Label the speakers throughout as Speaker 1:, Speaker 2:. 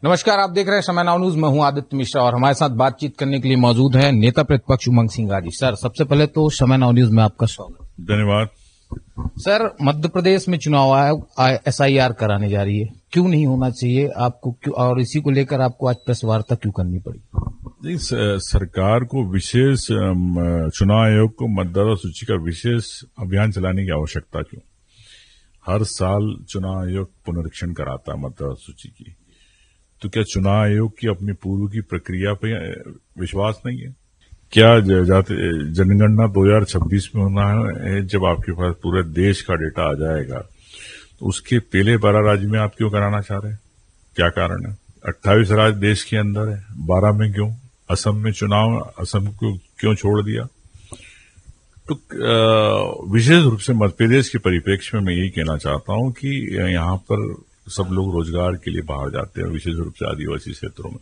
Speaker 1: नमस्कार, आप देख रहे हैं समय नाउ न्यूज। मैं हूं आदित्य मिश्रा और हमारे साथ बातचीत करने के लिए मौजूद है नेता प्रतिपक्ष उमंग सिंघार जी। सर, सबसे पहले तो समय नाउ न्यूज में आपका स्वागत।
Speaker 2: धन्यवाद।
Speaker 1: सर, मध्य प्रदेश में चुनाव आयोग SIR कराने जा रही है, क्यों नहीं होना चाहिए आपको, क्यों, और इसी को लेकर आपको आज प्रेस वार्ता क्यों करनी पड़ी?
Speaker 2: नहीं, सरकार को विशेष चुनाव आयोग को मतदाता सूची का विशेष अभियान चलाने की आवश्यकता क्यों? हर साल चुनाव आयोग पुनरीक्षण कराता है मतदाता सूची की, तो क्या चुनाव आयोग की अपनी पूर्व की प्रक्रिया पर विश्वास नहीं है? क्या जनगणना 2026 में होना है? जब आपके पास पूरे देश का डेटा आ जाएगा तो उसके पहले 12 राज्य में आप क्यों कराना चाह रहे हैं? क्या कारण है? 28 राज्य देश के अंदर है, 12 में क्यों? असम में चुनाव, असम को क्यों छोड़ दिया? तो विशेष रूप से मध्य प्रदेश के परिप्रेक्ष्य में मैं यही कहना चाहता हूं कि यहाँ पर सब लोग रोजगार के लिए बाहर जाते हैं, विशेष रूप से आदिवासी क्षेत्रों में।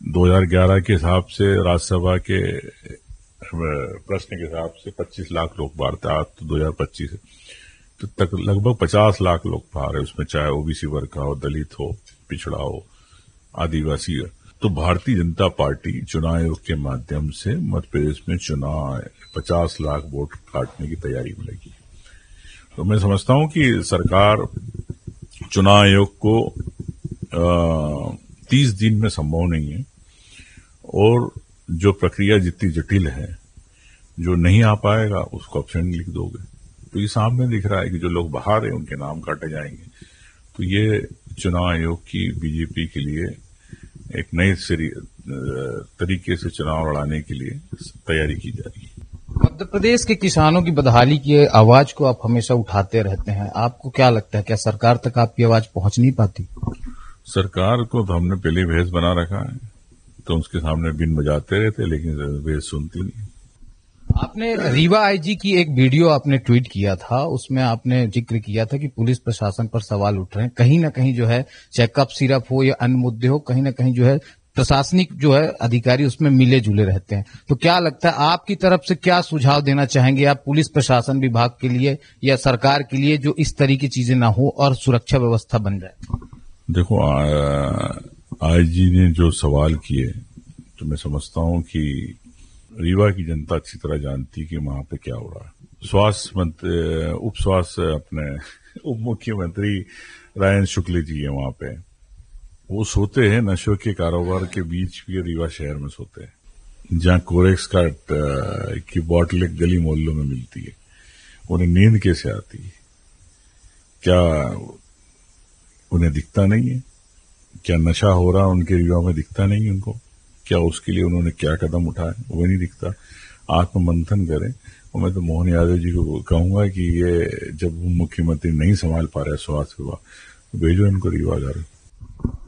Speaker 2: 2011 के हिसाब से राज्यसभा के प्रश्न के हिसाब से 25 लाख लोग बाहर थे, आज तो 2025 तो तक लगभग 50 लाख लोग बाहर है, उसमें चाहे ओबीसी वर्ग का हो, दलित हो, पिछड़ा हो, आदिवासी हो। तो भारतीय जनता पार्टी चुनाव आयोग के माध्यम से मध्य प्रदेश में चुनाव 50 लाख वोट काटने की तैयारी में लगी। तो मैं समझता हूं कि सरकार चुनाव आयोग को 30 दिन में संभव नहीं है, और जो प्रक्रिया जितनी जटिल है, जो नहीं आ पाएगा उसको ऑप्शन लिख दोगे। तो ये सामने दिख रहा है कि जो लोग बाहर हैं उनके नाम काटे जाएंगे। तो ये चुनाव आयोग की बीजेपी के लिए एक नए तरीके से चुनाव लड़ाने के लिए तैयारी की जा रही है।
Speaker 1: मध्य प्रदेश के किसानों की बदहाली की आवाज को आप हमेशा उठाते रहते हैं, आपको क्या लगता है, क्या सरकार तक आपकी आवाज पहुंच नहीं पाती?
Speaker 2: सरकार को तो हमने पहले भेष बना रखा है, तो उसके सामने बिन बजाते रहते, लेकिन भेष सुनती नहीं।
Speaker 1: आपने रीवा आईजी की एक वीडियो आपने ट्वीट किया था, उसमें आपने जिक्र किया था कि पुलिस प्रशासन पर सवाल उठ रहे हैं, कहीं ना कहीं जो है, चाहे कप सिरप हो या अन्य मुद्दे हो, कहीं ना कहीं जो है प्रशासनिक जो है अधिकारी उसमें मिले जुले रहते हैं। तो क्या लगता है, आपकी तरफ से क्या सुझाव देना चाहेंगे आप पुलिस प्रशासन विभाग के लिए या सरकार के लिए, जो इस तरह की चीजें ना हो और सुरक्षा व्यवस्था बन जाए?
Speaker 2: देखो, आईजी ने जो सवाल किए, तो मैं समझता हूं कि रीवा की जनता अच्छी तरह जानती कि वहां पे क्या हो रहा है। स्वास्थ्य मंत्री, उप मुख्यमंत्री रायन शुक्ल जी है वहां पे, वो सोते हैं नशों के कारोबार के बीच भी रीवा शहर में सोते हैं, जहां कोरेक्स की बॉटल गली मोहल्लों में मिलती है। उन्हें नींद कैसे आती है? क्या उन्हें दिखता नहीं है? क्या नशा हो रहा उनके रीवा में दिखता नहीं है उनको? क्या उसके लिए उन्होंने क्या कदम उठाए वो नहीं दिखता? आत्ममंथन करें। और मैं तो मोहन यादव जी को कहूंगा कि ये जब मुख्यमंत्री नहीं संभाल पा रहे स्वास्थ्य विभाग, तो भेजो इनको रीवा घर।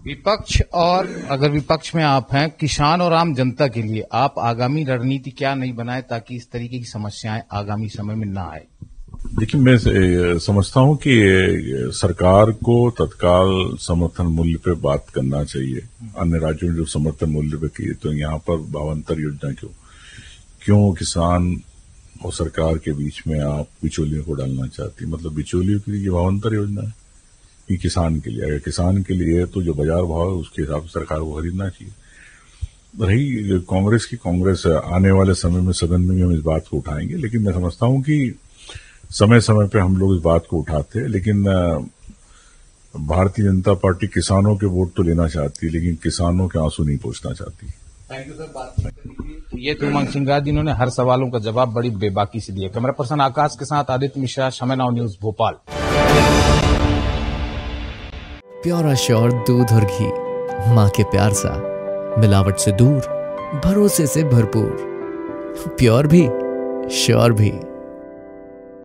Speaker 1: विपक्ष, और अगर विपक्ष में आप हैं, किसान और आम जनता के लिए आप आगामी रणनीति क्या नहीं बनाए ताकि इस तरीके की समस्याएं आगामी समय में ना आए?
Speaker 2: देखिए, मैं समझता हूं कि सरकार को तत्काल समर्थन मूल्य पे बात करना चाहिए। अन्य राज्यों में जो समर्थन मूल्य पे किए, तो यहाँ पर भावांतर योजना क्यों किसान और सरकार के बीच में आप बिचौलियों को डालना चाहती? मतलब बिचौलियों के लिए भावांतर योजना है कि किसान के लिए? अगर किसान के लिए तो जो बाजार भाव है उसके हिसाब से सरकार को खरीदना चाहिए। रही कांग्रेस आने वाले समय में सदन में भी हम इस बात को उठाएंगे, लेकिन मैं समझता हूं कि समय समय पे हम लोग इस बात को उठाते हैं, लेकिन भारतीय जनता पार्टी किसानों के वोट तो लेना चाहती है, लेकिन किसानों के आंसू नहीं पोंछना चाहती।
Speaker 1: थैंक यू सर, बात करने के लिए। तो ये तो उमंग सिंघार जी, इन्होंने हर सवालों का जवाब बड़ी बेबाकी से दिया। कैमरा पर्सन आकाश के साथ आदित्य मिश्रा, समय now news, Bhopal.
Speaker 3: Pure sure दूध और घी, माँ के प्यार सा, मिलावट से दूर, भरोसे से भरपूर, प्योर भी श्योर भी।